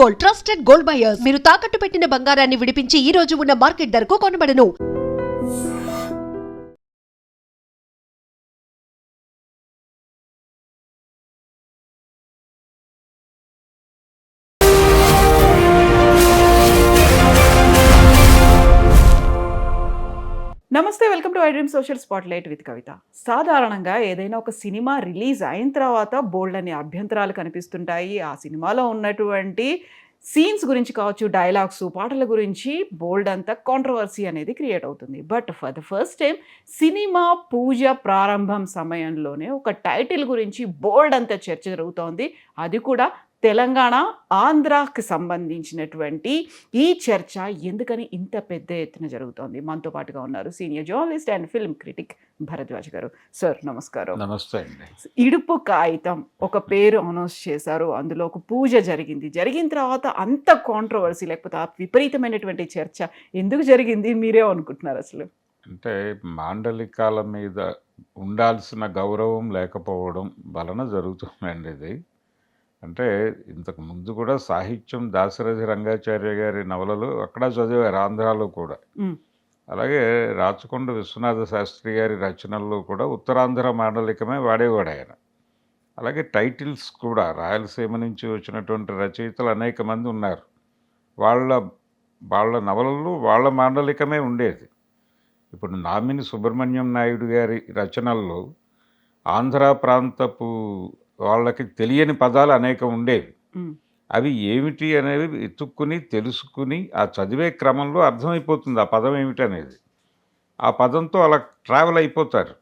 Gold, trusted gold buyers. మీరు తాకట్టు పెట్టిన బంగారాన్ని విడిపించి ఈ రోజు ఉన్న మార్కెట్ ధరకు కొనబడను. నమస్తే, welcome to I dream social spotlight with Kavitha. సాధారణంగా ఏదైనా ఒక సినిమా రిలీజ్ అయిన తర్వాత బోల్డ్ అని అభ్యంతరాలు కనిపిస్తుంటాయి. ఆ సినిమాలో ఉన్నటువంటి సీన్స్ గురించి కావచ్చు, డైలాగ్స్, పాటల గురించి బోల్డ్ అంత కాంట్రవర్సీ అనేది క్రియేట్ అవుతుంది. But for the first time cinema పూజ ప్రారంభం సమయంలోనే ఒక టైటిల్ గురించి బోల్డ్ అంత చర్చ జరుగుతోంది. అది కూడా తెలంగాణ, ఆంధ్రాకి సంబంధించినటువంటి ఈ చర్చ ఎందుకని ఇంత పెద్ద ఎత్తున జరుగుతోంది? మనతో పాటుగా ఉన్నారు senior journalist and film critic Bharadwaj గారు. సార్ నమస్కారం. నమస్తే అండి. ఇడుపు కాగితం ఒక పేరు అనౌన్స్ చేశారు, అందులో ఒక పూజ జరిగిన తర్వాత అంత కాంట్రవర్సీ లేకపోతే ఆ విపరీతమైనటువంటి చర్చ ఎందుకు జరిగింది మీరే అనుకుంటున్నారు అసలు? అంటే మాండలికాల మీద ఉండాల్సిన గౌరవం లేకపోవడం వలన జరుగుతుందండి ఇది. అంటే ఇంతకు ముందు కూడా సాహిత్యం దాశరథి రంగాచార్య గారి నవలలు అక్కడ చదివారు, ఆంధ్రాలో కూడా. అలాగే రాచకొండ విశ్వనాథ శాస్త్రి గారి రచనల్లో కూడా ఉత్తరాంధ్ర మాండలికమే వాడేవాడు ఆయన. అలాగే టైటిల్స్ కూడా రాయలసీమ నుంచి వచ్చినటువంటి రచయితలు అనేక మంది ఉన్నారు. వాళ్ళ నవలలు వాళ్ళ మాండలికమే ఉండేది. ఇప్పుడు నామిని సుబ్రహ్మణ్యం నాయుడు గారి రచనల్లో ఆంధ్ర ప్రాంతపు వాళ్ళకి తెలియని పదాలు అనేక ఉండేవి. అవి ఏమిటి అనేవి ఎత్తుక్కుని తెలుసుకుని ఆ చదివే క్రమంలో అర్థమైపోతుంది ఆ పదం ఏమిటి అనేది. ఆ పదంతో అలా ట్రావెల్ అయిపోతారు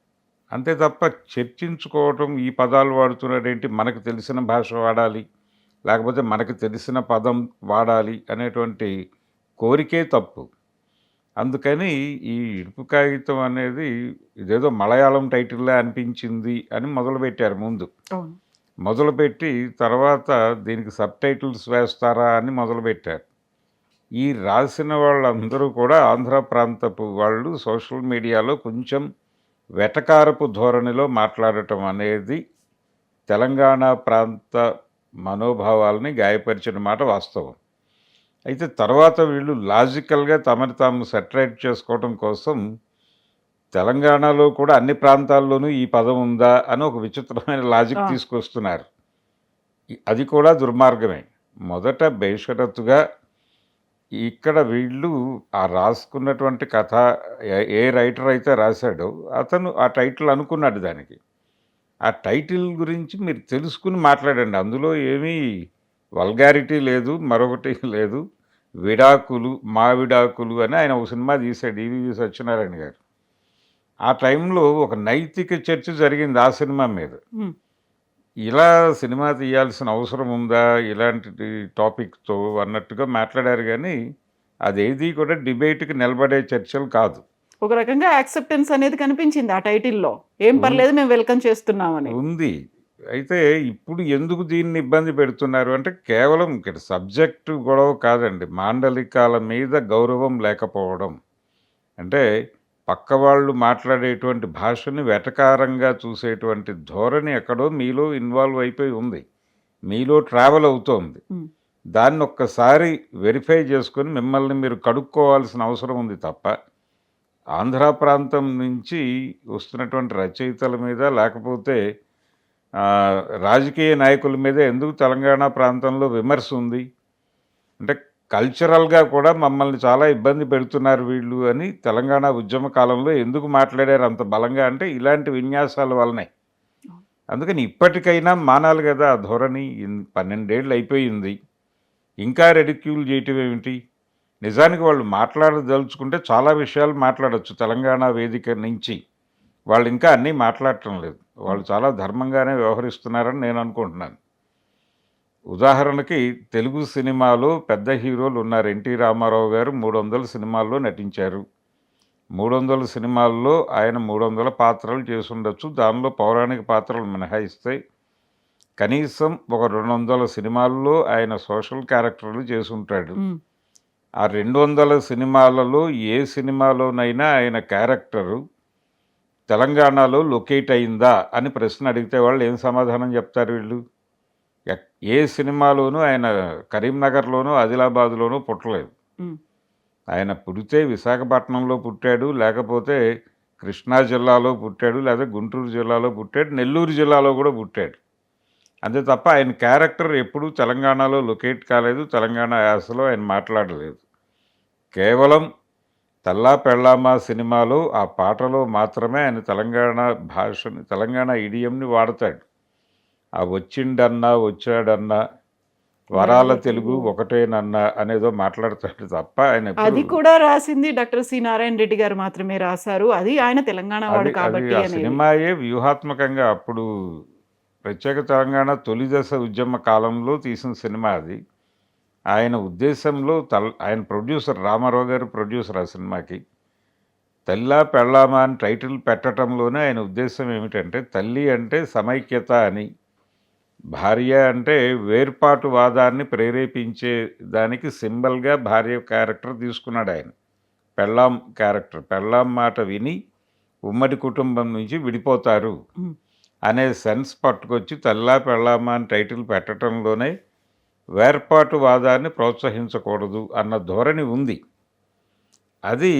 అంతే తప్ప చర్చించుకోవటం, ఈ పదాలు వాడుతున్నాడేంటి, మనకు తెలిసిన భాష వాడాలి లేకపోతే మనకు తెలిసిన పదం వాడాలి అనేటువంటి కోరికే తప్పు. అందుకని ఈ ఇడుపు కాగితం అనేది ఇదేదో మలయాళం టైటిల్లా అనిపించింది అని మొదలుపెట్టారు. మొదలుపెట్టి తర్వాత దీనికి సబ్ టైటిల్స్ వేస్తారా అని మొదలుపెట్టారు. ఈ రాసిన వాళ్ళందరూ కూడా ఆంధ్ర ప్రాంతపు వాళ్ళు సోషల్ మీడియాలో కొంచెం వెటకారపు ధోరణిలో మాట్లాడటం అనేది తెలంగాణ ప్రాంత మనోభావాలని గాయపరిచిన మాట వాస్తవం. అయితే తర్వాత వీళ్ళు లాజికల్గా తమని తాము సెటరేట్ చేసుకోవటం కోసం తెలంగాణలో కూడా అన్ని ప్రాంతాల్లోనూ ఈ పదం ఉందా అని ఒక విచిత్రమైన లాజిక్ తీసుకొస్తున్నారు. అది కూడా దుర్మార్గమే. మొదట బేషరతుగా ఇక్కడ వీళ్ళు ఆ రాసుకున్నటువంటి కథ ఏ రైటర్ అయితే రాశాడో అతను ఆ టైటిల్ అనుకున్నాడు. దానికి ఆ టైటిల్ గురించి మీరు తెలుసుకుని మాట్లాడండి. అందులో ఏమీ వల్గారిటీ లేదు, మరొకటి లేదు. విడాకులు, మా విడాకులు అని ఆయన ఒక సినిమా తీశాడు, ఈవీవి సత్యనారాయణ గారు. ఆ టైంలో ఒక నైతిక చర్చ జరిగింది ఆ సినిమా మీద. ఇలా సినిమా తీయాల్సిన అవసరం ఉందా ఇలాంటి టాపిక్తో అన్నట్టుగా మాట్లాడారు. కానీ అదేది కూడా డిబేట్కి నిలబడే చర్చలు కాదు. ఒక రకంగా యాక్సెప్టెన్స్ అనేది కనిపించింది ఆ టైటిల్లో. ఏం పర్లేదు, మేము వెల్కమ్ చేస్తున్నామని ఉంది. అయితే ఇప్పుడు ఎందుకు దీన్ని ఇబ్బంది పెడుతున్నారు అంటే కేవలం ఇక్కడ సబ్జెక్టు గొడవ కాదండి, మాండలికాల మీద గౌరవం లేకపోవడం. అంటే పక్క వాళ్ళు మాట్లాడేటువంటి భాషని వెటకారంగా చూసేటువంటి ధోరణి ఎక్కడో మీలో ఇన్వాల్వ్ అయిపోయి ఉంది, మీలో ట్రావెల్ అవుతోంది. దాన్ని ఒక్కసారి వెరిఫై చేసుకొని మిమ్మల్ని మీరు కడుక్కోవాల్సిన అవసరం ఉంది తప్ప ఆంధ్ర ప్రాంతం నుంచి వస్తున్నటువంటి రచయితల మీద లేకపోతే రాజకీయ నాయకుల మీద ఎందుకు తెలంగాణ ప్రాంతంలో విమర్శ ఉంది అంటే కల్చరల్గా కూడా మమ్మల్ని చాలా ఇబ్బంది పెడుతున్నారు వీళ్ళు అని తెలంగాణ ఉద్యమ కాలంలో ఎందుకు మాట్లాడారు అంత బలంగా అంటే ఇలాంటి విన్యాసాల వల్లనే. అందుకని ఇప్పటికైనా మానాలి కదా ఆ ధోరణి. 12 ఏళ్ళు అయిపోయింది, ఇంకా రెడిక్యూల్ చేయటం ఏమిటి? నిజానికి వాళ్ళు మాట్లాడదలుచుకుంటే చాలా విషయాలు మాట్లాడచ్చు తెలంగాణ వేదిక నుంచి. వాళ్ళు ఇంకా అన్నీ మాట్లాడటం లేదు. వాళ్ళు చాలా ధర్మంగానే వ్యవహరిస్తున్నారని నేను అనుకుంటున్నాను. ఉదాహరణకి తెలుగు సినిమాలో పెద్ద హీరోలు ఉన్నారు. ఎన్టీ రామారావు గారు 300 సినిమాల్లో నటించారు. 300 సినిమాల్లో ఆయన 300 పాత్రలు చేసి ఉండొచ్చు. దానిలో పౌరాణిక పాత్రలు మినహాయిస్తే కనీసం ఒక 200 సినిమాల్లో ఆయన సోషల్ క్యారెక్టర్లు చేసి ఉంటాడు. ఆ 200 సినిమాలలో ఏ సినిమాలోనైనా ఆయన క్యారెక్టరు తెలంగాణలో లొకేట్ అయిందా అని ప్రశ్న అడిగితే వాళ్ళు ఏం సమాధానం చెప్తారు? వీళ్ళు ఏ సినిమాలోనూ ఆయన కరీంనగర్లోనూ ఆదిలాబాద్లోనూ పుట్టలేదు. ఉమ్, ఆయన పుడితే విశాఖపట్నంలో పుట్టాడు, లేకపోతే కృష్ణా జిల్లాలో పుట్టాడు, లేదా గుంటూరు జిల్లాలో పుట్టాడు, నెల్లూరు జిల్లాలో కూడా పుట్టాడు. అంతే తప్ప ఆయన క్యారెక్టర్ ఎప్పుడూ తెలంగాణలో లొకేట్ కాలేదు, తెలంగాణ యాసలో ఆయన మాట్లాడలేదు. కేవలం తల్లా పెళ్ళామా సినిమాలో ఆ పాటలో మాత్రమే ఆయన తెలంగాణ భాషని, తెలంగాణ ఇడియంని వాడతాడు. ఆ వచ్చిండన్నా వచ్చాడన్నా వరాల తెలుగు ఒకటేనన్నా అనేదో మాట్లాడతాడు తప్ప ఆయన అది కూడా రాసింది డాక్టర్ సి నారాయణ రెడ్డి గారు మాత్రమే రాశారు. అది ఆయన తెలంగాణ వాడు కాబట్టి ఆ అనేది. సినిమాయే వ్యూహాత్మకంగా అప్పుడు ప్రత్యేక తెలంగాణ తొలి దశ ఉద్యమ కాలంలో తీసిన సినిమా అది. ఆయన ఉద్దేశంలో ఆయన ప్రొడ్యూసర్ రామారావు గారు ప్రొడ్యూసర్ ఆ సినిమాకి. తల్లా పెళ్ళామా అని టైటిల్ పెట్టడంలోనే ఆయన ఉద్దేశం ఏమిటంటే, తల్లి అంటే సమైక్యత అని, భార్య అంటే వేర్పాటువాదాన్ని ప్రేరేపించే దానికి సింబల్గా భార్య క్యారెక్టర్ తీసుకున్నాడు ఆయన. పెళ్ళాం క్యారెక్టర్, పెళ్ళాం మాట విని ఉమ్మడి కుటుంబం నుంచి విడిపోతారు ఉమ్, అనే సెన్స్ పట్టుకొచ్చి తల్లా పెళ్ళామా అని టైటిల్ పెట్టడంలోనే వేర్పాటువాదాన్ని ప్రోత్సహించకూడదు అన్న ధోరణి ఉంది. అది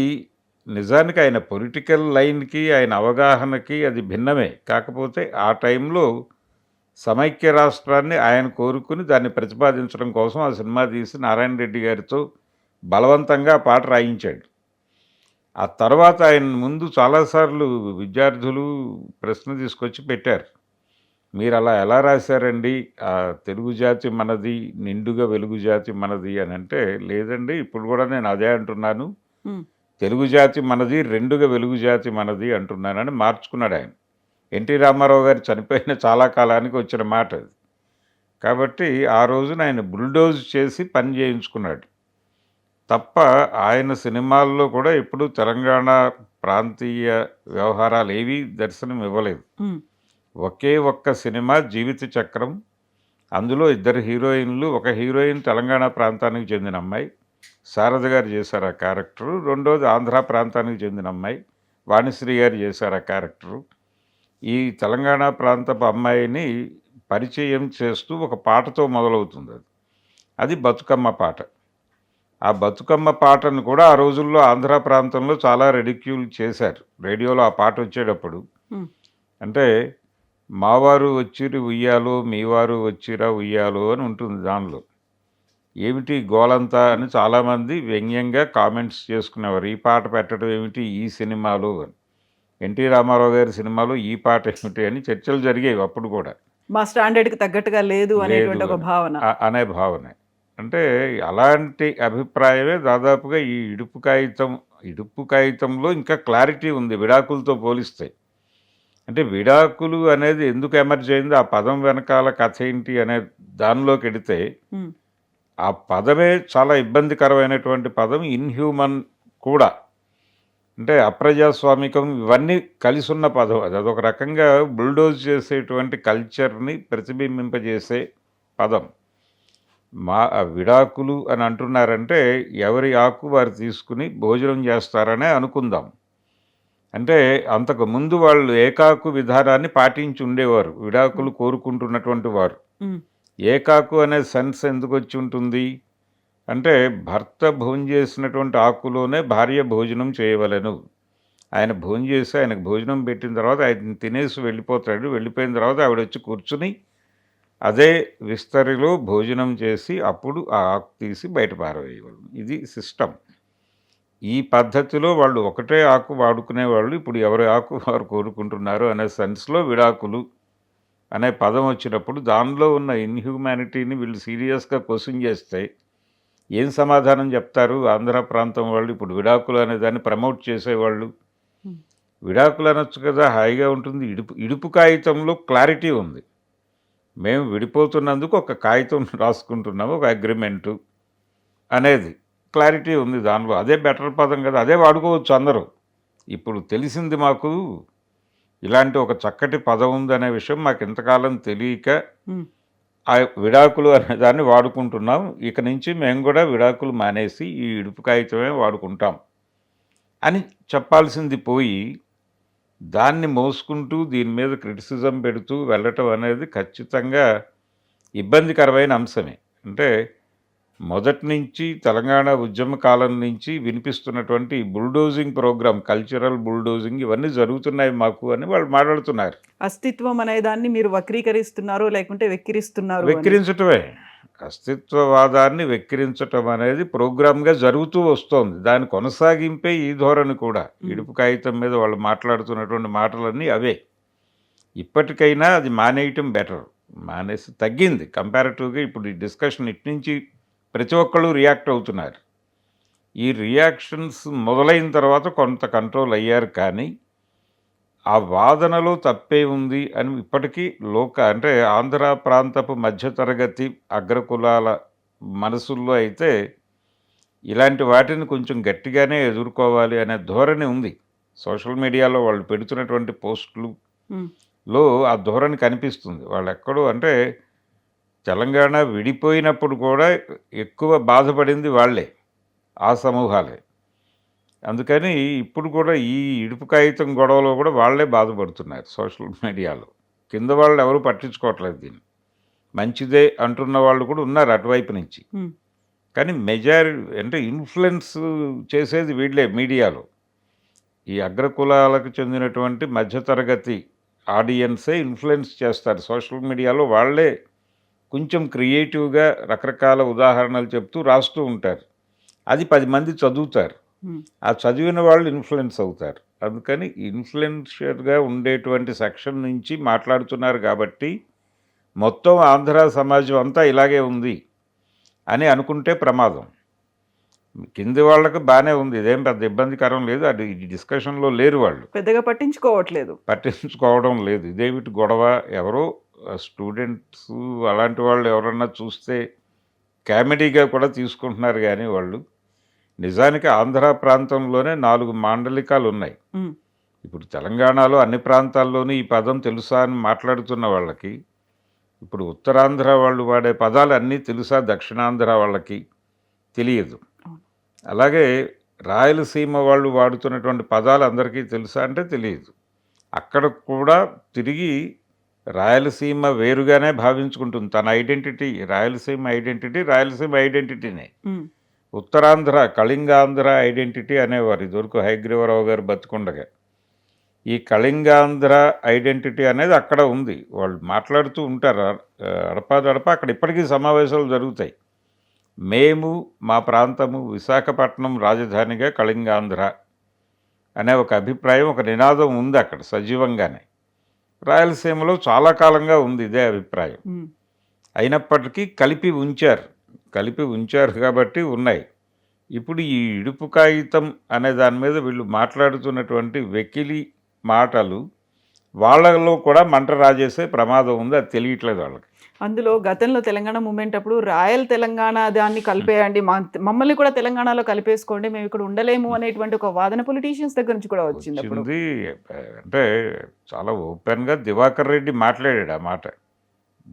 నిజానికి ఆయన పొలిటికల్ లైన్కి, ఆయన అవగాహనకి అది భిన్నమే. కాకపోతే ఆ టైంలో సమైక్య రాష్ట్రాన్ని ఆయన కోరుకుని దాన్ని ప్రతిపాదించడం కోసం ఆ సినిమా తీసి నారాయణ రెడ్డి గారితో బలవంతంగా ఆ పాట రాయించాడు. ఆ తర్వాత ఆయన ముందు చాలాసార్లు విద్యార్థులు ప్రశ్న తీసుకొచ్చి పెట్టారు, మీరు అలా ఎలా రాశారండి, ఆ తెలుగు జాతి మనది, నిండుగా వెలుగు జాతి మనది అని. అంటే లేదండి, ఇప్పుడు కూడా నేను అదే అంటున్నాను, ఉమ్, తెలుగు జాతి మనది, రెండుగా వెలుగు జాతి మనది అంటున్నానని మార్చుకున్నాడు ఆయన. ఎన్టీ రామారావు గారు చనిపోయిన చాలా కాలానికి వచ్చిన మాట అది. కాబట్టి ఆ రోజున ఆయన బుల్డోజ్ చేసి పని చేయించుకున్నాడు తప్ప ఆయన సినిమాల్లో కూడా ఎప్పుడూ తెలంగాణ ప్రాంతీయ వ్యవహారాలు ఏవీ దర్శనం ఇవ్వలేదు. ఉమ్, ఒకే ఒక్క సినిమా జీవిత చక్రం, అందులో ఇద్దరు హీరోయిన్లు, ఒక హీరోయిన్ తెలంగాణ ప్రాంతానికి చెందిన అమ్మాయి, శారద గారు చేశారు ఆ క్యారెక్టరు. రెండోది ఆంధ్ర ప్రాంతానికి చెందిన అమ్మాయి వాణిశ్రీ గారు చేశారు ఆ క్యారెక్టరు. ఈ తెలంగాణ ప్రాంతపు అమ్మాయిని పరిచయం చేస్తూ ఒక పాటతో మొదలవుతుంది. అది బతుకమ్మ పాట. ఆ బతుకమ్మ పాటను కూడా ఆ రోజుల్లో ఆంధ్ర ప్రాంతంలో చాలా రెడిక్యూల్ చేశారు. రేడియోలో ఆ పాట వచ్చేటప్పుడు ఉమ్, అంటే మావారు వచ్చిరి ఉయ్యాలో, మీవారు వచ్చిరా ఉయ్యాలో అని ఉంటుంది దానిలో. ఏమిటి గోలంతా అని చాలామంది వ్యంగ్యంగా కామెంట్స్ చేసుకునేవారు. ఈ పాట పెట్టడం ఏమిటి ఈ సినిమాలో అని, ఎన్టీ రామారావు గారి సినిమాలో ఈ పాట ఏమిటి అని చర్చలు జరిగేవి అప్పుడు కూడా. మా స్టాండర్డ్కి తగ్గట్టుగా లేదు అనేటువంటి ఒక లేదు భావన. అనే భావన. అంటే అలాంటి అభిప్రాయమే దాదాపుగా ఈ ఇడుపు కాగితంలో ఇంకా క్లారిటీ ఉంది విడాకులతో పోలిస్తే. అంటే విడాకులు అనేది ఎందుకు ఎమర్జ్ అయింది, ఆ పదం వెనకాల కథ ఏంటి అనే దానిలోకి వెడితే ఉమ్, ఆ పదమే చాలా ఇబ్బందికరమైనటువంటి పదం. ఇన్హ్యూమన్ కూడా, అంటే అప్రజాస్వామికం, ఇవన్నీ కలిసి ఉన్న పదం అది. అదొక రకంగా బుల్డోజ్ చేసేటువంటి కల్చర్ని ప్రతిబింబింపజేసే పదం. విడాకులు అని అంటున్నారంటే ఎవరి ఆకు వారు తీసుకుని భోజనం చేస్తారనే అనుకుందాం. అంటే అంతకు ముందు వాళ్ళు ఏకాకు విధానాన్ని పాటించి ఉండేవారు విడాకులు కోరుకుంటున్నటువంటి వారు. ఉమ్, ఏకాకు అనే సెన్స్ ఎందుకు వచ్చి ఉంటుంది అంటే, భర్త భోజనం చేసినటువంటి ఆకులోనే భార్య భోజనం చేయవలెను. ఆయన భోజనం చేసి ఆయనకు భోజనం పెట్టిన తర్వాత ఆయన తినేసి వెళ్ళిపోతాడు. వెళ్ళిపోయిన తర్వాత ఆవిడ వచ్చి కూర్చుని అదే విస్తరిలో భోజనం చేసి అప్పుడు ఆ ఆకు తీసి బయట పారవేయవలను. ఇది సిస్టమ్. ఈ పద్ధతిలో వాళ్ళు ఒకటే ఆకు వాడుకునేవాళ్ళు. ఇప్పుడు ఎవరి ఆకు వారు కోరుకుంటున్నారు అనే సెన్స్లో విడాకులు అనే పదం వచ్చినప్పుడు దానిలో ఉన్న ఇన్హ్యూమానిటీని వీళ్ళు సీరియస్గా క్వశ్చన్ చేస్తే ఏం సమాధానం చెప్తారు ఆంధ్ర ప్రాంతం వాళ్ళు? ఇప్పుడు విడాకులు అనే దాన్ని ప్రమోట్ చేసేవాళ్ళు విడాకులు అనొచ్చు కదా, హాయిగా ఉంటుంది. ఇడుపు కాగితంలో క్లారిటీ ఉంది. మేము విడిపోతున్నందుకు ఒక కాగితం రాసుకుంటున్నాము, ఒక అగ్రిమెంటు అనేది క్లారిటీ ఉంది దానిలో. అదే బెటర్ పదం కదా, అదే వాడుకోవచ్చు అందరూ. ఇప్పుడు తెలిసింది మాకు ఇలాంటి ఒక చక్కటి పదం ఉందనే విషయం మాకు ఇంతకాలం తెలియక ఆ విడాకులు అనే దాన్ని వాడుకుంటున్నాం. ఇక నుంచి మేము కూడా విడాకులు మానేసి ఈ ఇడుపు కాగితమే వాడుకుంటాం అని చెప్పాల్సింది పోయి దాన్ని మోసుకుంటూ దీని మీద క్రిటిసిజం పెడుతూ వెళ్ళటం అనేది ఖచ్చితంగా ఇబ్బందికరమైన అంశమే. అంటే మొదటి నుంచి తెలంగాణ ఉద్యమ కాలం నుంచి వినిపిస్తున్నటువంటి బుల్డోజింగ్ ప్రోగ్రామ్, కల్చరల్ బుల్డోజింగ్ ఇవన్నీ జరుగుతున్నాయి మాకు అని వాళ్ళు మాట్లాడుతున్నారు. అస్తిత్వం అనే దాన్ని మీరు వక్రీకరిస్తున్నారు లేకుంటే వెక్కిరిస్తున్నారు అని. వెక్కిరించటమే, అస్తిత్వవాదాన్ని వెక్కిరించటం అనేది ప్రోగ్రామ్గా జరుగుతూ వస్తోంది. దాని కొనసాగింపే ఈ ధోరణి కూడా. ఇడుపు కాగితం మీద వాళ్ళు మాట్లాడుతున్నటువంటి మాటలన్నీ అవే. ఇప్పటికైనా అది మానేయటం బెటర్. మానేసి తగ్గింది కంపారిటివ్గా. ఇప్పుడు ఈ డిస్కషన్ ఇటు నుంచి ప్రతి ఒక్కళ్ళు రియాక్ట్ అవుతున్నారు. ఈ రియాక్షన్స్ మొదలైన తర్వాత కొంత కంట్రోల్ అయ్యారు, కానీ ఆ వాదనలో తప్పే ఉంది అని ఇప్పటికీ అంటే ఆంధ్ర ప్రాంతపు మధ్యతరగతి అగ్రకులాల మనసుల్లో అయితే ఇలాంటి వాటిని కొంచెం గట్టిగానే ఎదుర్కోవాలి అనే ధోరణి ఉంది. సోషల్ మీడియాలో వాళ్ళు పెడుతున్నటువంటి పోస్టులలో ఆ ధోరణి కనిపిస్తుంది. వాళ్ళు ఎక్కడో అంటే తెలంగాణ విడిపోయినప్పుడు కూడా ఎక్కువ బాధపడింది వాళ్ళే, ఆ సమూహాలే. అందుకని ఇప్పుడు కూడా ఈ ఇడుపు కాగితం గొడవలో కూడా వాళ్ళే బాధపడుతున్నారు సోషల్ మీడియాలో. కింద వాళ్ళు ఎవరు పట్టించుకోవట్లేదు దీన్ని. మంచిదే అంటున్న వాళ్ళు కూడా ఉన్నారు అటువైపు నుంచి. కానీ అంటే ఇన్ఫ్లుయెన్స్ చేసేది వీళ్ళే మీడియాలో. ఈ అగ్రకులాలకు చెందినటువంటి మధ్యతరగతి ఆడియన్సే ఇన్ఫ్లుయెన్స్ చేస్తారు సోషల్ మీడియాలో. వాళ్ళే కొంచెం క్రియేటివ్గా రకరకాల ఉదాహరణలు చెప్తూ రాస్తూ ఉంటారు. అది 10 మంది చదువుతారు. ఆ చదివిన వాళ్ళు ఇన్ఫ్లుయెన్స్ అవుతారు. అందుకని ఇన్ఫ్లుయెన్షియర్గా ఉండేటువంటి సెక్షన్ నుంచి మాట్లాడుతున్నారు కాబట్టి మొత్తం ఆంధ్ర సమాజం అంతా ఇలాగే ఉంది అని అనుకుంటే ప్రమాదం. కింది వాళ్ళకి బాగానే ఉంది, ఇదేం పెద్ద ఇబ్బందికరం లేదు. అది డిస్కషన్లో లేరు, వాళ్ళు పెద్దగా పట్టించుకోవడం లేదు. ఇదేమిటి గొడవ, ఎవరో స్టూడెంట్స్ అలాంటి వాళ్ళు ఎవరన్నా చూస్తే కామెడీగా కూడా తీసుకుంటున్నారు. కానీ వాళ్ళు నిజానికి ఆంధ్ర ప్రాంతంలోనే 4 మాండలికాలు ఉన్నాయి. ఇప్పుడు తెలంగాణలో అన్ని ప్రాంతాల్లోనూ ఈ పదం తెలుసా అని మాట్లాడుతున్న వాళ్ళకి, ఇప్పుడు ఉత్తరాంధ్ర వాళ్ళు వాడే పదాలు అన్నీ తెలుసా, దక్షిణాంధ్ర వాళ్ళకి తెలియదు. అలాగే రాయలసీమ వాళ్ళు వాడుతున్నటువంటి పదాలు అందరికీ తెలుసా అంటే తెలియదు. అక్కడ కూడా తిరిగి రాయలసీమ వేరుగానే భావించుకుంటుంది తన ఐడెంటిటీ. రాయలసీమ ఐడెంటిటీనే. ఉత్తరాంధ్ర, కళింగాంధ్ర ఐడెంటిటీ అనేవారు ఇదివరకు హయగ్రీవరావు గారు బతుకుండగా. ఈ కళింగాంధ్ర ఐడెంటిటీ అనేది అక్కడ ఉంది. వాళ్ళు మాట్లాడుతూ ఉంటారు అడపాదడప. అక్కడ ఇప్పటికీ సమావేశాలు జరుగుతాయి. మేము, మా ప్రాంతము విశాఖపట్నం రాజధానిగా కళింగాంధ్ర అనే ఒక అభిప్రాయం, ఒక నినాదం ఉంది అక్కడ సజీవంగానే. రాయలసీమలో చాలా కాలంగా ఉంది ఇదే అభిప్రాయం. అయినప్పటికీ కలిపి ఉంచారు కాబట్టి ఉన్నాయి. ఇప్పుడు ఈ ఇడుపు కాగితం అనే దాని మీద వీళ్ళు మాట్లాడుతున్నటువంటి వెకిలి మాటలు వాళ్ళలో కూడా మంట రాజేసే ప్రమాదం ఉంది. అది తెలియట్లేదు వాళ్ళకి. అందులో గతంలో తెలంగాణ మూమెంట్ అప్పుడు రాయల్ తెలంగాణ దాన్ని కలిపేయండి, మమ్మల్ని కూడా తెలంగాణలో కలిపేసుకోండి, మేము ఇక్కడ ఉండలేము అనేటువంటి ఒక వాదన పొలిటీషియన్స్ దగ్గర నుంచి కూడా వచ్చింది. అంటే చాలా ఓపెన్గా దివాకర్ రెడ్డి మాట్లాడాడు ఆ మాట.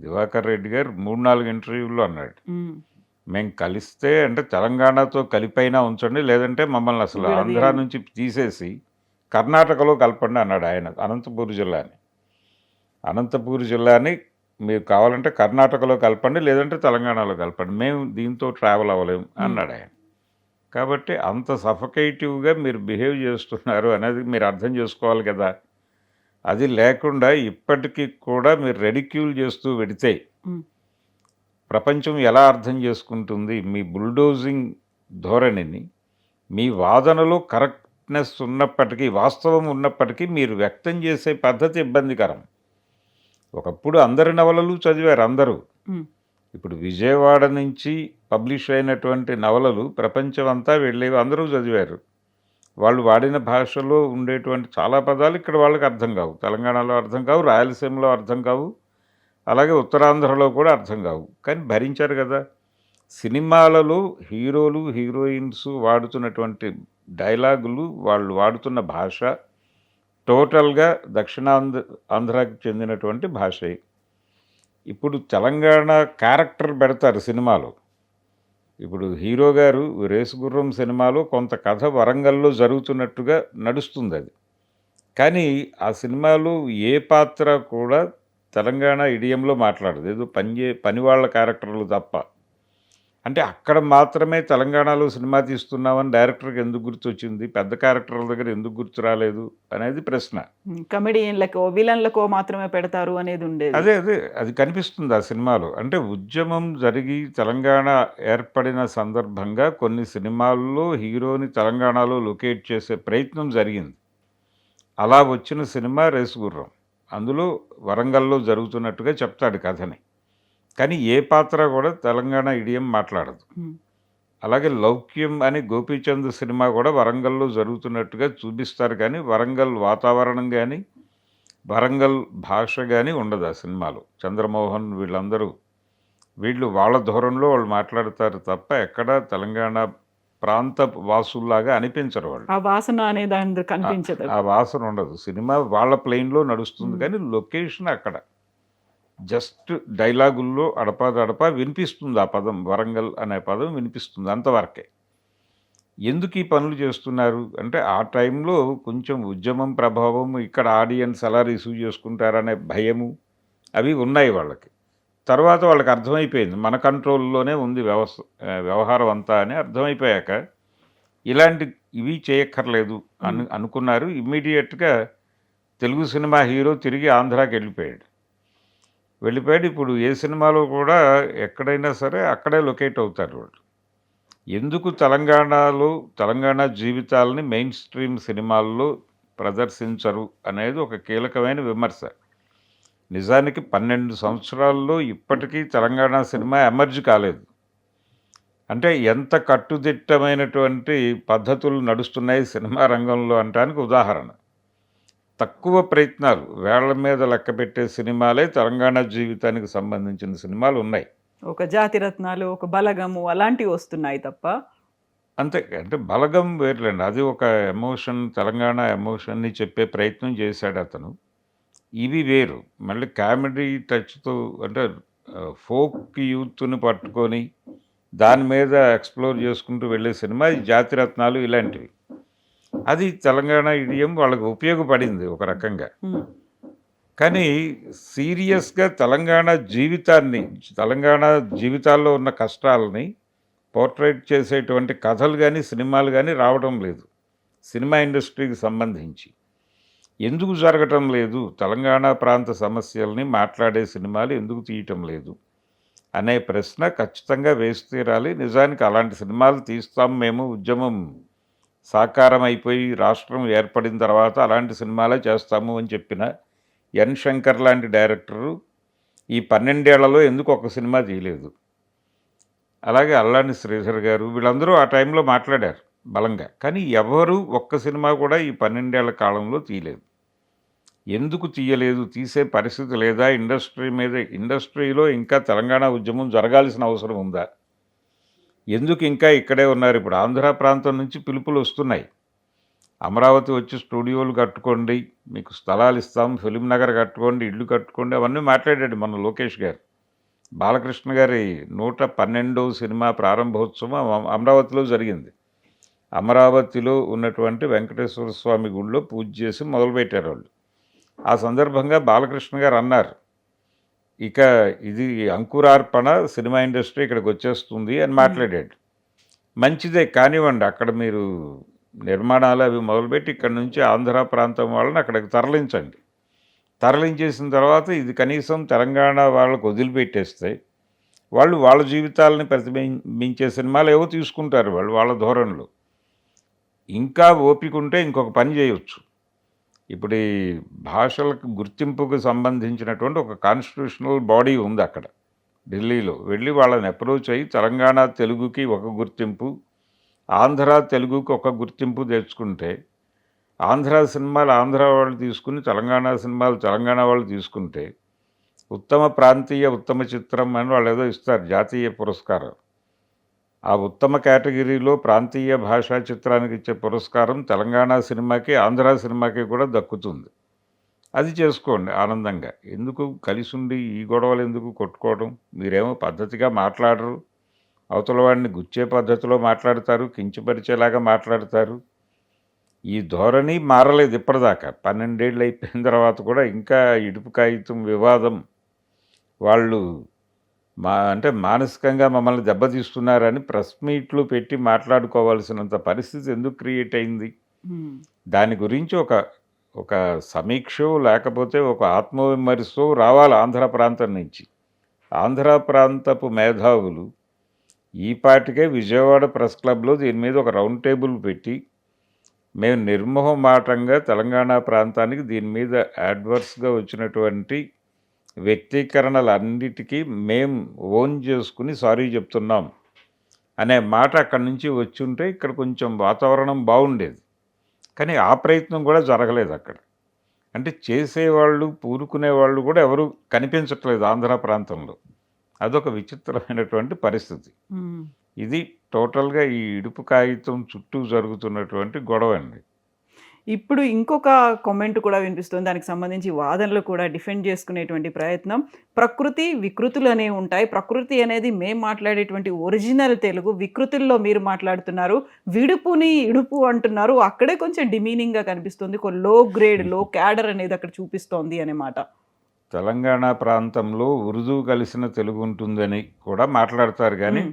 దివాకర్ రెడ్డి గారు 3-4 ఇంటర్వ్యూల్లో అన్నాడు, మేము కలిస్తే అంటే తెలంగాణతో కలిపైనా ఉంచండి, లేదంటే మమ్మల్ని అసలు ఆంధ్ర నుంచి తీసేసి కర్ణాటకలో కలపండి అన్నాడు ఆయన. అనంతపూర్ జిల్లాని మీరు కావాలంటే కర్ణాటకలో కలపండి, లేదంటే తెలంగాణలో కలపండి, మేము దీంతో ట్రావెల్ అవ్వలేము అన్నాడు ఆయన. కాబట్టి అంత సఫకేటివ్గా మీరు బిహేవ్ చేస్తున్నారు అనేది మీరు అర్థం చేసుకోవాలి కదా. అది లేకుండా ఇప్పటికీ కూడా మీరు రెడిక్యూల్ చేస్తూ పెడితే ప్రపంచం ఎలా అర్థం చేసుకుంటుంది మీ బుల్డోజింగ్ ధోరణిని? మీ వాదనలో కరెక్ట్నెస్ ఉన్నప్పటికీ, వాస్తవం ఉన్నప్పటికీ మీరు వ్యక్తం చేసే పద్ధతి ఇబ్బందికరం. ఒకప్పుడు అందరి నవలలు చదివారు అందరూ. ఇప్పుడు విజయవాడ నుంచి పబ్లిష్ అయినటువంటి నవలలు ప్రపంచం అంతా వెళ్ళేవి, అందరూ చదివారు. వాళ్ళు వాడిన భాషలో ఉండేటువంటి చాలా పదాలు ఇక్కడ వాళ్ళకి అర్థం కావు, తెలంగాణలో అర్థం కావు, రాయలసీమలో అర్థం కావు, అలాగే ఉత్తరాంధ్రలో కూడా అర్థం కావు. కానీ భరించారు కదా. సినిమాలలో హీరోలు హీరోయిన్స్ వాడుతున్నటువంటి డైలాగులు, వాళ్ళు వాడుతున్న భాష టోటల్గా ఆంధ్రాకి చెందినటువంటి భాషే. ఇప్పుడు తెలంగాణ క్యారెక్టర్ పెడతారు సినిమాలో. ఇప్పుడు హీరో గారు రేసుగుర్రం సినిమాలో కొంత కథ వరంగల్లో జరుగుతున్నట్టుగా నడుస్తుంది అది. కానీ ఆ సినిమాలో ఏ పాత్ర కూడా తెలంగాణ ఇడియంలో మాట్లాడదు, ఏదో పని వాళ్ళ క్యారెక్టర్లు తప్ప. అంటే అక్కడ మాత్రమే తెలంగాణలో సినిమా తీస్తున్నామని డైరెక్టర్కి ఎందుకు గుర్తొచ్చింది, పెద్ద క్యారెక్టర్ల దగ్గర ఎందుకు గుర్తు రాలేదు అనేది ప్రశ్న. కమెడియన్లకో విలన్లకో మాత్రమే పెడతారు అనేది ఉండేది. అదే అది కనిపిస్తుంది ఆ సినిమాలో. అంటే ఉద్యమం జరిగి తెలంగాణ ఏర్పడిన సందర్భంగా కొన్ని సినిమాల్లో హీరోని తెలంగాణలో లొకేట్ చేసే ప్రయత్నం జరిగింది. అలా వచ్చిన సినిమా రేసుగుర్రం. అందులో వరంగల్లో జరుగుతున్నట్టుగా చెప్తాడు కథని, కానీ ఏ పాత్ర కూడా తెలంగాణ ఇడియం మాట్లాడదు. అలాగే లౌక్యం అని గోపీచంద్ సినిమా కూడా వరంగల్లో జరుగుతున్నట్టుగా చూపిస్తారు, కానీ వరంగల్ వాతావరణం కానీ వరంగల్ భాష కానీ ఉండదు ఆ సినిమాలో. చంద్రమోహన్ వీళ్ళు వాళ్ళ ధోరణిలో వాళ్ళు మాట్లాడతారు తప్ప ఎక్కడ తెలంగాణ ప్రాంత వాసుల్లాగా అనిపించరు వాళ్ళు. ఆ వాసన అనేది అందులో కనిపించదు. ఆ వాసన ఉండదు. సినిమా వాళ్ళ ప్లేన్లో నడుస్తుంది, కానీ లొకేషన్ అక్కడ జస్ట్ డైలాగుల్లో అడపాదడపా వినిపిస్తుంది ఆ పదం, వరంగల్ అనే పదం వినిపిస్తుంది, అంతవరకే. ఎందుకు ఈ పనులు చేస్తున్నారు అంటే ఆ టైంలో కొంచెం ఉద్యమం ప్రభావం, ఇక్కడ ఆడియన్స్ ఎలా రిసీవ్ చేసుకుంటారనే భయము అవి ఉన్నాయి వాళ్ళకి. తర్వాత వాళ్ళకి అర్థమైపోయింది మన కంట్రోల్లోనే ఉంది వ్యవహారం అంతా అని అర్థమైపోయాక ఇవి చేయక్కర్లేదు అనుకున్నారు. ఇమ్మీడియట్గా తెలుగు సినిమా హీరో తిరిగి ఆంధ్రాకి వెళ్ళిపోయాడు. ఇప్పుడు ఏ సినిమాలో కూడా ఎక్కడైనా సరే అక్కడే లొకేట్ అవుతారు వాళ్ళు. ఎందుకు తెలంగాణ జీవితాలని మెయిన్ స్ట్రీమ్ సినిమాల్లో ప్రదర్శించరు అనేది ఒక కీలకమైన విమర్శ. నిజానికి 12 సంవత్సరాల్లో ఇప్పటికీ తెలంగాణ సినిమా ఎమర్జ్ కాలేదు. అంటే ఎంత కట్టుదిట్టమైనటువంటి పద్ధతులు నడుస్తున్నాయి సినిమా రంగంలో అనడానికి ఉదాహరణ. తక్కువ ప్రయత్నాలు, వేళ్ల మీద లెక్క పెట్టే సినిమాలే తెలంగాణ జీవితానికి సంబంధించిన సినిమాలు ఉన్నాయి. ఒక జాతిరత్నాలు, ఒక బలగము అలాంటివి వస్తున్నాయి తప్ప. అంతే. అంటే బలగం వేర్లేండి, అది ఒక ఎమోషన్, తెలంగాణ ఎమోషన్ని చెప్పే ప్రయత్నం చేశాడు అతను. ఇవి వేరు. మళ్ళీ కామెడీ టచ్తో అంటే ఫోక్ యూత్ని పట్టుకొని దాని మీద ఎక్స్ప్లోర్ చేసుకుంటూ వెళ్ళే సినిమా ఈ జాతిరత్నాలు ఇలాంటివి. అది తెలంగాణ ఇడియం వాళ్ళకి ఉపయోగపడింది ఒక రకంగా. కానీ సీరియస్గా తెలంగాణ జీవితాల్లో ఉన్న కష్టాలని పోర్ట్రేట్ చేసేటువంటి కథలు కానీ సినిమాలు కానీ రావడం లేదు సినిమా ఇండస్ట్రీకి సంబంధించి. ఎందుకు జరగటం లేదు, తెలంగాణ ప్రాంత సమస్యల్ని మాట్లాడే సినిమాలు ఎందుకు తీయటం లేదు అనే ప్రశ్న ఖచ్చితంగా వేసి తీరాలి. నిజానికి అలాంటి సినిమాలు తీస్తాం మేము, ఉద్యమం సాకారం అయిపోయి రాష్ట్రం ఏర్పడిన తర్వాత అలాంటి సినిమాలే చేస్తాము అని చెప్పిన ఎన్ శంకర్ లాంటి డైరెక్టరు ఈ 12 ఏళ్లలో ఎందుకు ఒక సినిమా తీయలేదు? అలాగే అల్లాని శ్రీధర్ గారు వీళ్ళందరూ ఆ టైంలో మాట్లాడారు బలంగా, కానీ ఎవరు ఒక్క సినిమా కూడా ఈ 12 ఏళ్ల కాలంలో తీయలేదు. ఎందుకు తీయలేదు? తీసే పరిస్థితి లేదా? ఇండస్ట్రీలో ఇంకా తెలంగాణ ఉద్యమం జరగాల్సిన అవసరం ఉందా? ఎందుకు ఇంకా ఇక్కడే ఉన్నారు? ఇప్పుడు ఆంధ్ర ప్రాంతం నుంచి పిలుపులు వస్తున్నాయి, అమరావతి వచ్చి స్టూడియోలు కట్టుకోండి, మీకు స్థలాలు ఇస్తాం, ఫిలిం నగర్ కట్టుకోండి, ఇళ్ళు కట్టుకోండి, అవన్నీ మాట్లాడాడు మన లోకేష్ గారు. బాలకృష్ణ గారి 112వ సినిమా ప్రారంభోత్సవం అమరావతిలో జరిగింది. అమరావతిలో ఉన్నటువంటి వెంకటేశ్వర స్వామి గుడిలో పూజ చేసి మొదలుపెట్టారు వాళ్ళు. ఆ సందర్భంగా బాలకృష్ణ గారు అన్నారు, ఇక ఇది అంకురార్పణ, సినిమా ఇండస్ట్రీ ఇక్కడికి వచ్చేస్తుంది అని మాట్లాడాడు. మంచిదే కానివ్వండి, అక్కడ మీరు నిర్మాణాలు అవి మొదలుపెట్టి ఇక్కడ నుంచి ఆంధ్ర ప్రాంతం వాళ్ళని అక్కడికి తరలించేసిన తర్వాత ఇది కనీసం తెలంగాణ వాళ్ళకు వదిలిపెట్టేస్తే వాళ్ళు వాళ్ళ జీవితాలని ప్రతిబింబించే సినిమాలు ఏవో తీసుకుంటారు వాళ్ళ ధోరణిలో. ఇంకా ఓపిక ఉంటే ఇంకొక పని చేయవచ్చు. ఇప్పుడు ఈ భాషలకు గుర్తింపుకు సంబంధించినటువంటి ఒక కాన్స్టిట్యూషనల్ బాడీ ఉంది అక్కడ ఢిల్లీలో. వెళ్ళి వాళ్ళని అప్రోచ్ అయ్యి తెలంగాణ తెలుగుకి ఒక గుర్తింపు, ఆంధ్ర తెలుగుకి ఒక గుర్తింపు తెచ్చుకుంటే, ఆంధ్ర సినిమాలు ఆంధ్ర వాళ్ళు తీసుకుని తెలంగాణ సినిమాలు తెలంగాణ వాళ్ళు తీసుకుంటే ఉత్తమ ప్రాంతీయ ఉత్తమ చిత్రం అని వాళ్ళు ఏదో ఇస్తారు జాతీయ పురస్కారం. ఆ ఉత్తమ కేటగిరీలో ప్రాంతీయ భాషా చిత్రానికి ఇచ్చే పురస్కారం తెలంగాణ సినిమాకి ఆంధ్ర సినిమాకి కూడా దక్కుతుంది. అది చేసుకోండి ఆనందంగా. ఎందుకు కలిసి ఉండి ఈ గొడవలు ఎందుకు కొట్టుకోవడం? మీరేమో పద్ధతిగా మాట్లాడరు, అవతల వాడిని గుచ్చే పద్ధతిలో మాట్లాడతారు, కించపరిచేలాగా మాట్లాడతారు. ఈ ధోరణి మారలేదు ఇప్పటిదాకా. 12 ఏళ్ళు అయిపోయిన తర్వాత కూడా ఇంకా ఇడుపు కాగితం వివాదం వాళ్ళు అంటే మానసికంగా మమ్మల్ని దెబ్బతీస్తున్నారని ప్రెస్ మీట్లు పెట్టి మాట్లాడుకోవాల్సినంత పరిస్థితి ఎందుకు క్రియేట్ అయింది? దాని గురించి ఒక సమీక్షో లేకపోతే ఒక ఆత్మవిమర్శో రావాలి ఆంధ్ర ప్రాంతం నుంచి. ఆంధ్ర ప్రాంతపు మేధావులు ఈ పాటికే విజయవాడ ప్రెస్ క్లబ్లో దీని మీద ఒక రౌండ్ టేబుల్ పెట్టి మేము నిర్మోహమాటంగా తెలంగాణ ప్రాంతానికి దీని మీద అడ్వర్స్గా వచ్చినటువంటి వ్యక్తీకరణలన్నిటికీ మేము ఓన్ చేసుకుని సారీ చెప్తున్నాం అనే మాట అక్కడి నుంచి వచ్చి ఉంటే ఇక్కడ కొంచెం వాతావరణం బాగుండేది. కానీ ఆ ప్రయత్నం కూడా జరగలేదు అక్కడ. అంటే చేసేవాళ్ళు పూనుకునేవాళ్ళు కూడా ఎవరు కనిపించట్లేదు ఆంధ్ర ప్రాంతంలో. అదొక విచిత్రమైనటువంటి పరిస్థితి. ఇది టోటల్గా ఈ ఇడుపు కాగితం చుట్టూ జరుగుతున్నటువంటి గొడవ అండి. ఇప్పుడు ఇంకొక కామెంట్ కూడా వినిపిస్తుంది, దానికి సంబంధించి వాదనలు కూడా డిఫెండ్ చేసుకునేటువంటి ప్రయత్నం. ప్రకృతి వికృతులు అనేవి ఉంటాయి, ప్రకృతి అనేది మేము మాట్లాడేటువంటి ఒరిజినల్ తెలుగు, వికృతుల్లో మీరు మాట్లాడుతున్నారు, విడుపుని ఇడుపు అంటున్నారు, అక్కడే కొంచెం డిమీనింగ్గా కనిపిస్తుంది, లో గ్రేడ్ లో క్యాడర్ అనేది అక్కడ చూపిస్తోంది అనే మాట. తెలంగాణ ప్రాంతంలో ఉర్దూ కలిసిన తెలుగు ఉంటుందని కూడా మాట్లాడతారు, కానీ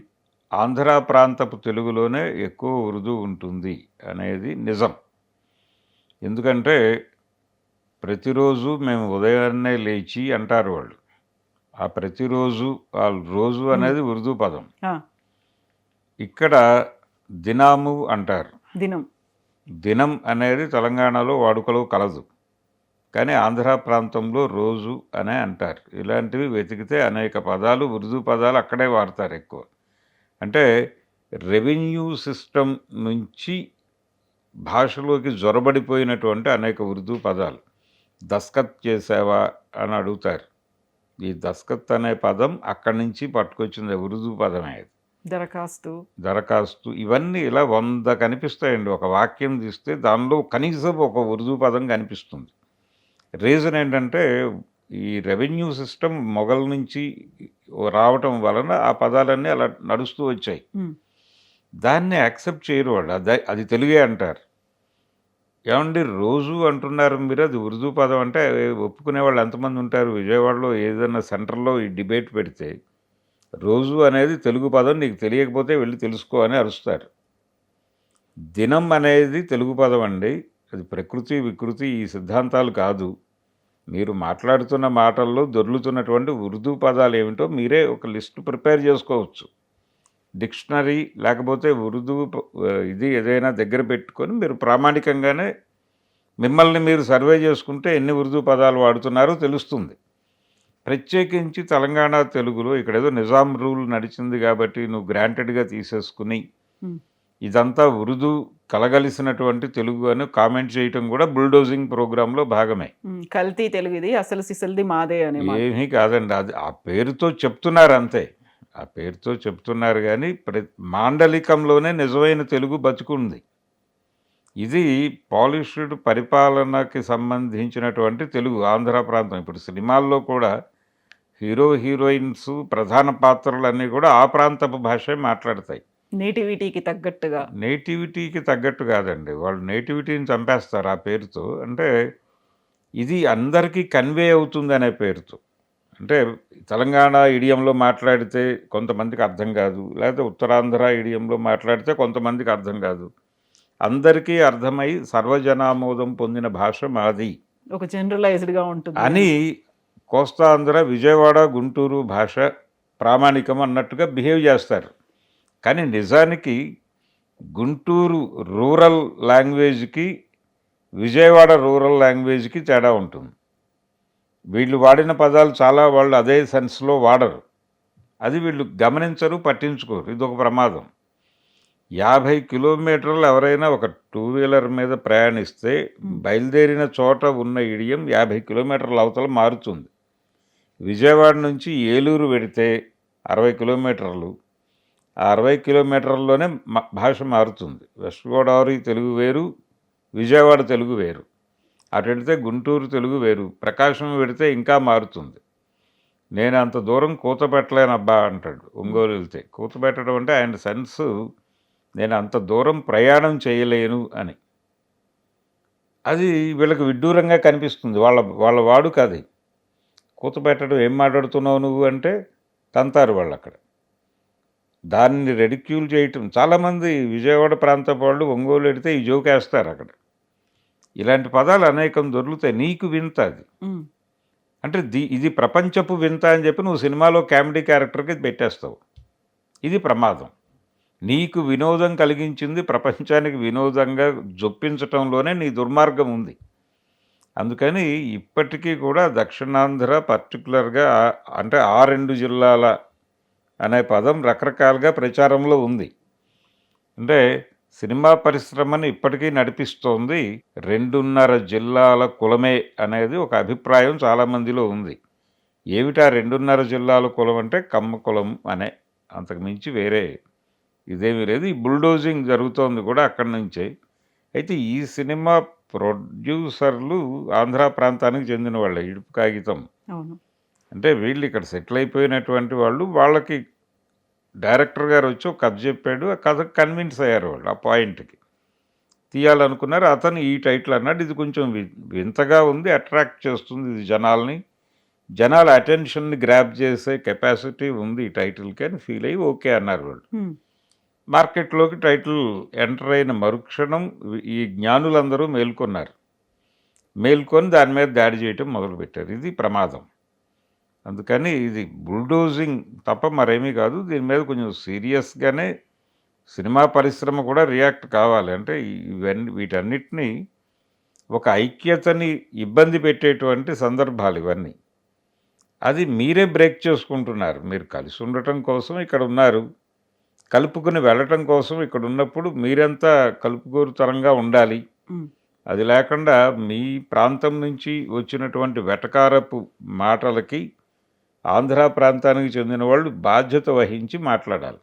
ఆంధ్ర ప్రాంతపు తెలుగులోనే ఎక్కువ ఉర్దూ ఉంటుంది అనేది నిజం. ఎందుకంటే ప్రతిరోజు మేము ఉదయాన్నే లేచి అంటారు వాళ్ళు. ఆ ప్రతిరోజు రోజు అనేది ఉర్దూ పదం. ఇక్కడ దినాము అంటారు. దినం అనేది తెలంగాణలో వాడుకలో కలదు, కానీ ఆంధ్ర ప్రాంతంలో రోజు అనే అంటారు. ఇలాంటివి వెతికితే అనేక పదాలు ఉర్దూ పదాలు అక్కడే వాడతారు ఎక్కువ. అంటే రెవెన్యూ సిస్టమ్ నుంచి భాషలోకి జొరబడిపోయినటువంటి అనేక ఉర్దూ పదాలు. దస్కత్ చేసావా అని అడుగుతారు. ఈ దస్కత్ అనే పదం అక్కడి నుంచి పట్టుకొచ్చింది, ఉర్దూ పదమే. దరఖాస్తు ఇవన్నీ ఇలా 100 కనిపిస్తాయండి. ఒక వాక్యం తీస్తే దానిలో కనీసం ఒక ఉర్దూ పదం కనిపిస్తుంది. రీజన్ ఏంటంటే ఈ రెవెన్యూ సిస్టమ్ మొఘల్ నుంచి రావటం వలన ఆ పదాలన్నీ అలా నడుస్తూ వచ్చాయి. దాన్ని యాక్సెప్ట్ చేయరు వాళ్ళు. అది తెలుగే అంటారు. ఏమండి రోజు అంటున్నారు మీరు, అది ఉర్దూ పదం అంటే ఒప్పుకునే వాళ్ళు ఎంతమంది ఉంటారు? విజయవాడలో ఏదైనా సెంటర్లో ఈ డిబేట్ పెడితే రోజు అనేది తెలుగు పదం, నీకు తెలియకపోతే వెళ్ళి తెలుసుకో అని అరుస్తారు. దినం అనేది తెలుగు పదం అండి, అది ప్రకృతి వికృతి ఈ సిద్ధాంతాలు కాదు. మీరు మాట్లాడుతున్న మాటల్లో దొర్లుతున్నటువంటి ఉర్దూ పదాలు ఏమిటో మీరే ఒక లిస్ట్ ప్రిపేర్ చేసుకోవచ్చు. డిక్షనరీ లేకపోతే ఉర్దూ ఇది ఏదైనా దగ్గర పెట్టుకొని మీరు ప్రామాణికంగానే మిమ్మల్ని మీరు సర్వే చేసుకుంటే ఎన్ని ఉర్దూ పదాలు వాడుతున్నారో తెలుస్తుంది. ప్రత్యేకించి తెలంగాణ తెలుగులో ఇక్కడ ఏదో నిజాం రూల్ నడిచింది కాబట్టి నువ్వు గ్రాంటెడ్గా తీసేసుకుని ఇదంతా ఉర్దూ కలగలిసినటువంటి తెలుగు అని కామెంట్ చేయటం కూడా బుల్డోజింగ్ ప్రోగ్రాంలో భాగమే. కల్తీ తెలుగు ఇది, అసలు సిసల్ది మాదే అని ఏమీ కాదండి, అది ఆ పేరుతో చెప్తున్నారు అంతే. ఆ పేరుతో చెప్తున్నారు కానీ మాండలికంలోనే నిజమైన తెలుగు బతుకుంది. ఇది పాలిష్డ్ పరిపాలనకి సంబంధించినటువంటి తెలుగు ఆంధ్ర ప్రాంతం. ఇప్పుడు సినిమాల్లో కూడా హీరో హీరోయిన్స్ ప్రధాన పాత్రలన్నీ కూడా ఆ ప్రాంతపు భాషే మాట్లాడతాయి. నేటివిటీకి తగ్గట్టు కాదండి, వాళ్ళు నేటివిటీని చంపేస్తారు ఆ పేరుతో. అంటే ఇది అందరికీ కన్వే అవుతుంది అనే పేరుతో. అంటే తెలంగాణ ఇడియంలో మాట్లాడితే కొంతమందికి అర్థం కాదు, లేకపోతే ఉత్తరాంధ్ర ఇడియంలో మాట్లాడితే కొంతమందికి అర్థం కాదు. అందరికీ అర్థమై సర్వజనామోదం పొందిన భాష మాది, ఒక జనరలైజ్డ్గా ఉంటుంది అని కోస్తాంధ్ర, విజయవాడ, గుంటూరు భాష ప్రామాణికం అన్నట్టుగా బిహేవ్ చేస్తారు. కానీ నిజానికి గుంటూరు రూరల్ లాంగ్వేజ్కి విజయవాడ రూరల్ లాంగ్వేజ్కి తేడా ఉంటుంది. వీళ్ళు వాడిన పదాలు చాలా వాళ్ళు అదే సెన్స్లో వాడరు. అది వీళ్ళు గమనించరు, పట్టించుకోరు. ఇది ఒక ప్రమాదం. 50 కిలోమీటర్లు ఎవరైనా ఒక 2 వీలర్ మీద ప్రయాణిస్తే బయలుదేరిన చోట ఉన్న ఇడియం 50 కిలోమీటర్ల అవతల మారుతుంది. విజయవాడ నుంచి ఏలూరు వెడితే 60 కిలోమీటర్లు, ఆ 60 కిలోమీటర్లలోనే భాష మారుతుంది. వెస్ట్ గోదావరి తెలుగు వేరు, విజయవాడ తెలుగు వేరు. అటు వెడితే గుంటూరు తెలుగు వేరు, ప్రకాశం వెడితే ఇంకా మారుతుంది. నేను అంత దూరం కూత పెట్టలేనబ్బా అంటాడు ఒంగోలు వెళ్తే. కూత పెట్టడం అంటే ఆయన సెన్స్, నేను అంత దూరం ప్రయాణం చేయలేను అని. అది వీళ్ళకి విడ్డూరంగా కనిపిస్తుంది. వాళ్ళ వాళ్ళ వాడుక అది. కూతబెట్టడం, ఏం మాట్లాడుతున్నావు నువ్వు అంటే తంతారు వాళ్ళు అక్కడ. దాన్ని రెడిక్యూల్ చేయటం చాలామంది విజయవాడ ప్రాంతపు వాళ్ళు ఒంగోలు ఎడితే ఈ జోకేస్తారు అక్కడ. ఇలాంటి పదాలు అనేకం దొరుకుతాయి. నీకు వింత అది. ఉమ్, అంటే ఇది ప్రపంచపు వింత అని చెప్పి నువ్వు సినిమాలో కామెడీ క్యారెక్టర్కి పెట్టేస్తావు. ఇది ప్రమాదం. నీకు వినోదం కలిగించింది ప్రపంచానికి వినోదంగా జొప్పించటంలోనే నీ దుర్మార్గం ఉంది. అందుకని ఇప్పటికీ కూడా దక్షిణాంధ్ర పర్టికులర్గా అంటే ఆ 2 జిల్లాల అనే పదం రకరకాలుగా ప్రచారంలో ఉంది. అంటే సినిమా పరిశ్రమని ఇప్పటికీ నడిపిస్తోంది 2.5 జిల్లాల కులమే అనేది ఒక అభిప్రాయం చాలామందిలో ఉంది. ఏమిటా 2.5 జిల్లాల కులం అంటే కమ్మ కులం అనే, అంతకుమించి వేరే ఇదేమీ లేదు. ఈ బుల్డోజింగ్ జరుగుతోంది కూడా అక్కడి నుంచే. అయితే ఈ సినిమా ప్రొడ్యూసర్లు ఆంధ్ర ప్రాంతానికి చెందిన వాళ్ళే. ఇడుపు కాగితం అవును. అంటే వీళ్ళు ఇక్కడ సెటిల్ అయిపోయినటువంటి వాళ్ళు. వాళ్ళకి డైరెక్టర్ గారు వచ్చి ఒక కథ చెప్పాడు. ఆ కథకు కన్విన్స్ అయ్యారు వాళ్ళు. ఆ పాయింట్కి తీయాలనుకున్నారు. అతను ఈ టైటిల్ అన్నాడు. ఇది కొంచెం వింతగా ఉంది, అట్రాక్ట్ చేస్తుంది ఇది జనాల్ని, జనాల అటెన్షన్ని గ్రాప్ చేసే కెపాసిటీ ఉంది ఈ టైటిల్కి అని ఫీల్ అయ్యి ఓకే అన్నారు వాళ్ళు. ఉమ్, మార్కెట్లోకి టైటిల్ ఎంటర్ అయిన మరుక్షణం ఈ జ్ఞానులందరూ మేల్కొన్నారు. మేల్కొని దాని మీద దాడి చేయటం మొదలుపెట్టారు. ఇది ప్రమాదం. అందుకని ఇది బుల్డోజింగ్ తప్ప మరేమీ కాదు. దీని మీద కొంచెం సీరియస్గానే సినిమా పరిశ్రమ కూడా రియాక్ట్ కావాలి. అంటే వీటన్నిటినీ ఒక ఐక్యతని ఇబ్బంది పెట్టేటువంటి సందర్భాలు ఇవన్నీ. అది మీరే బ్రేక్ చేసుకుంటున్నారు. మీరు కలిసి ఉండటం కోసం ఇక్కడ ఉన్నారు, కలుపుకుని వెళ్ళటం కోసం ఇక్కడ ఉన్నప్పుడు మీరంతా కలుపుకోరుతరంగా ఉండాలి. ఉమ్, అది లేకుండా మీ ప్రాంతం నుంచి వచ్చినటువంటి వెటకారపు మాటలకి ఆంధ్ర ప్రాంతానికి చెందిన వాళ్ళు బాధ్యత వహించి మాట్లాడాలి.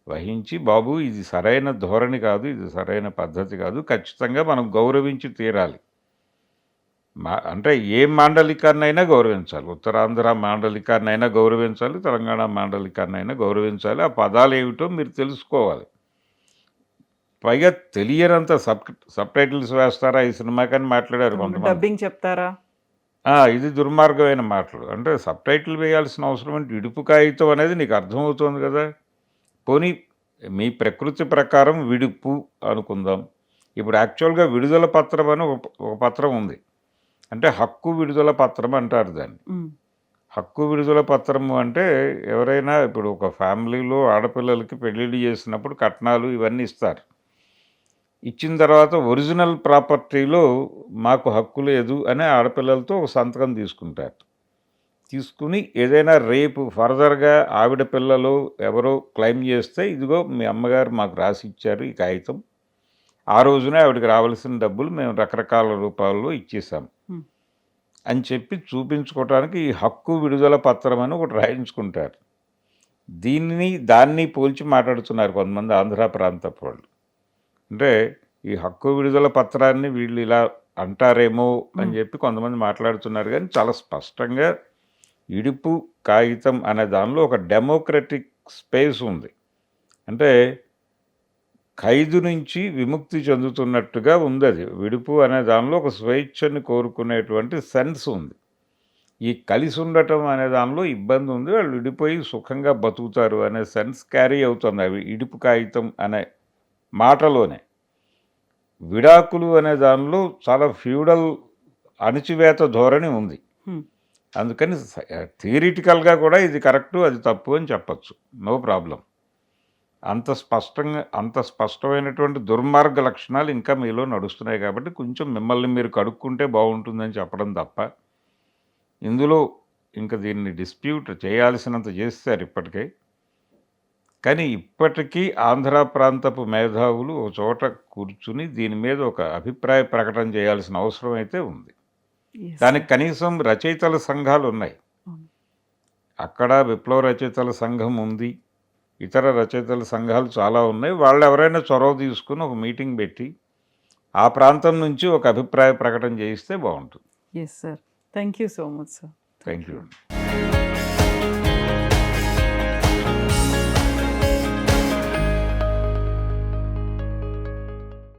వహించి బాబు ఇది సరైన ధోరణి కాదు, ఇది సరైన పద్ధతి కాదు, ఖచ్చితంగా మనం గౌరవించి తీరాలి. అంటే ఏ మాండలికాన్నైనా గౌరవించాలి. ఉత్తరాంధ్ర మాండలికాన్నైనా గౌరవించాలి, తెలంగాణ మాండలికాన్నైనా గౌరవించాలి. ఆ పదాలు ఏమిటో మీరు తెలుసుకోవాలి. పైగా తెలియనంత సబ్ టైటిల్స్ వేస్తారా ఈ సినిమాకని మాట్లాడారు కొంతమంది. డబ్బింగ్ చెప్తారా? ఇది దుర్మార్గమైన మాటలు. అంటే సబ్ టైటిల్ వేయాల్సిన అవసరం అంటే ఇడుపు కాగితం అనేది నీకు అర్థమవుతుంది కదా. పోనీ మీ ప్రకృతి ప్రకారం విడుపు అనుకుందాం. ఇప్పుడు యాక్చువల్గా విడుదల పత్రం అని ఒక పత్రం ఉంది. అంటే హక్కు విడుదల పత్రం అంటారు దాన్ని. ఉమ్, హక్కు విడుదల పత్రము అంటే ఎవరైనా ఇప్పుడు ఒక ఫ్యామిలీలో ఆడపిల్లలకి పెళ్ళిళ్ళు చేసినప్పుడు కట్నాలు ఇవన్నీ ఇస్తారు. ఇచ్చిన తర్వాత ఒరిజినల్ ప్రాపర్టీలో మాకు హక్కు లేదు అని ఆడపిల్లలతో ఒక సంతకం తీసుకుంటారు. తీసుకుని ఏదైనా రేపు ఫర్దర్గా ఆవిడ పిల్లలు ఎవరో క్లెయిమ్ చేస్తే ఇదిగో మీ అమ్మగారు మాకు రాసి ఇచ్చారు ఈ కాగితం, ఆ రోజునే ఆవిడకి రావాల్సిన డబ్బులు మేము రకరకాల రూపాల్లో ఇచ్చేసాం అని చెప్పి చూపించుకోవడానికి ఈ హక్కు విడుదల పత్రం అని ఒకటి రాయించుకుంటారు. దాన్ని పోల్చి మాట్లాడుతున్నారు కొంతమంది ఆంధ్ర ప్రాంతపు వాళ్ళు. అంటే ఈ హక్కు విడుదల పత్రాన్ని వీళ్ళు ఇలా అంటారేమో అని చెప్పి కొంతమంది మాట్లాడుతున్నారు. కానీ చాలా స్పష్టంగా ఇడుపు కాగితం అనే దానిలో ఒక డెమోక్రటిక్ స్పేస్ ఉంది. అంటే ఖైదు నుంచి విముక్తి చెందుతున్నట్టుగా ఉంది. అది విడుపు అనే దానిలో ఒక స్వేచ్ఛని కోరుకునేటువంటి సెన్స్ ఉంది. ఈ కలిసి ఉండటం అనే దానిలో ఇబ్బంది ఉంది, వాళ్ళు విడిపోయి సుఖంగా బతుకుతారు అనే సెన్స్ క్యారీ అవుతుంది అవి ఇడుపు కాగితం అనే మాటలోనే. విడాకులు అనే దానిలో చాలా ఫ్యూడల్ అణచివేత ధోరణి ఉంది. అందుకని థియరిటికల్గా కూడా ఇది కరెక్టు అది తప్పు అని చెప్పచ్చు, నో ప్రాబ్లం. అంత స్పష్టమైనటువంటి దుర్మార్గ లక్షణాలు ఇంకా మీలో నడుస్తున్నాయి కాబట్టి కొంచెం మిమ్మల్ని మీరు కడుక్కుంటే బాగుంటుందని చెప్పడం తప్ప ఇందులో ఇంకా దీన్ని డిస్ప్యూట్ చేయాల్సినంత చేస్తారు ఇప్పటికే. కానీ ఇప్పటికీ ఆంధ్ర ప్రాంతపు మేధావులు ఒక చోట కూర్చుని దీని మీద ఒక అభిప్రాయ ప్రకటన చేయాల్సిన అవసరం అయితే ఉంది. దానికి కనీసం రచయితల సంఘాలు ఉన్నాయి. అక్కడ విప్లవ రచయితల సంఘం ఉంది, ఇతర రచయితల సంఘాలు చాలా ఉన్నాయి. వాళ్ళు ఎవరైనా చొరవ తీసుకుని ఒక మీటింగ్ పెట్టి ఆ ప్రాంతం నుంచి ఒక అభిప్రాయ ప్రకటన చేయిస్తే బాగుంటుంది. Yes sir, thank you so much sir. Thank you.